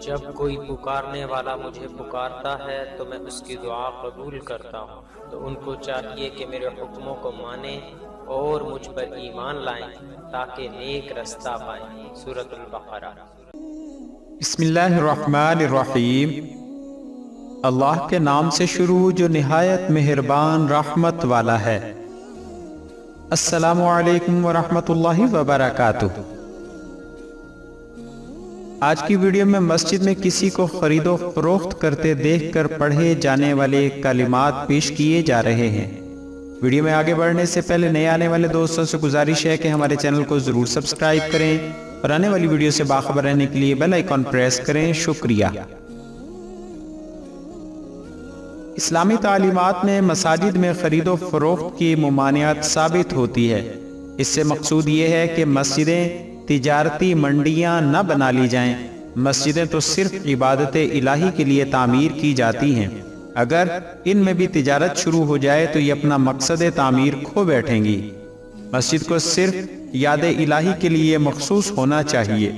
جب کوئی پکارنے والا مجھے پکارتا ہے تو میں اس کی دعا قبول کرتا ہوں، تو ان کو چاہیے کہ میرے حکموں کو مانیں اور مجھ پر ایمان لائیں تاکہ نیک رستہ پائیں۔ سورۃ البقرہ۔ بسم اللہ الرحمن الرحیم۔ اللہ کے نام سے شروع جو نہایت مہربان رحمت والا ہے۔ السلام علیکم ورحمۃ اللہ وبرکاتہ۔ آج کی ویڈیو میں مسجد میں کسی کو خرید و فروخت کرتے دیکھ کر پڑھے جانے والے کلمات پیش کیے جا رہے ہیں۔ ویڈیو میں آگے بڑھنے سے پہلے نئے آنے والے دوستوں سے گزارش ہے کہ ہمارے چینل کو ضرور سبسکرائب کریں اور آنے والی ویڈیو سے باخبر رہنے کے لیے بیل آئیکن پریس کریں۔ شکریہ۔ اسلامی تعلیمات میں مساجد میں خرید و فروخت کی ممانعت ثابت ہوتی ہے۔ اس سے مقصود یہ ہے کہ مسجدیں تجارتی منڈیاں نہ بنا لی جائیں۔ مسجدیں تو صرف عبادت الہی کے لیے تعمیر کی جاتی ہیں۔ اگر ان میں بھی تجارت شروع ہو جائے تو یہ اپنا مقصد تعمیر کھو بیٹھیں گی۔ مسجد کو صرف یاد الہی کے لیے مخصوص ہونا چاہیے۔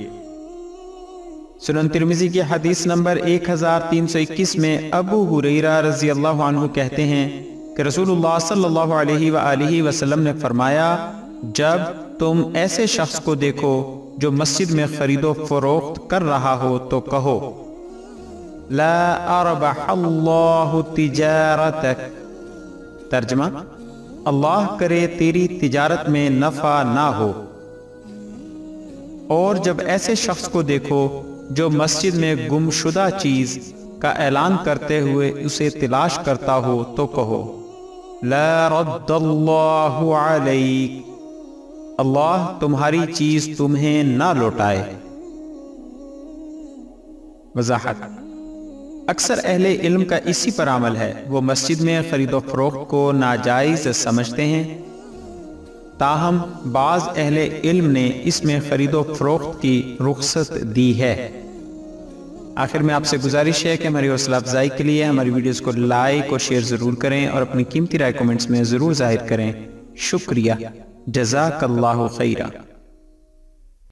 سنن ترمذی کی حدیث نمبر 1321 میں ابو ہریرہ رضی اللہ عنہ کہتے ہیں کہ رسول اللہ صلی اللہ علیہ وآلہ وسلم نے فرمایا، جب تم ایسے شخص کو دیکھو جو مسجد میں خرید و فروخت کر رہا ہو تو کہو، لا اربح اللہ تجارتک۔ ترجمہ، اللہ کرے تیری تجارت میں نفع نہ ہو۔ اور جب ایسے شخص کو دیکھو جو مسجد میں گم شدہ چیز کا اعلان کرتے ہوئے اسے تلاش کرتا ہو تو کہو، لا رد اللہ علیک، اللہ تمہاری چیز تمہیں نہ لوٹائے۔ وضاحت: اکثر اہل علم کا اسی پر عمل ہے۔ وہ مسجد میں خرید و فروخت کو ناجائز سمجھتے ہیں، تاہم بعض اہل علم نے اس میں خرید و فروخت کی رخصت دی ہے۔ آخر میں آپ سے گزارش ہے کہ ہماری حوصلہ افزائی کے لیے ہماری ویڈیوز کو لائک اور شیئر ضرور کریں اور اپنی قیمتی رائے کومنٹس میں ضرور ظاہر کریں۔ شکریہ۔ جزاک اللہ خیرہ۔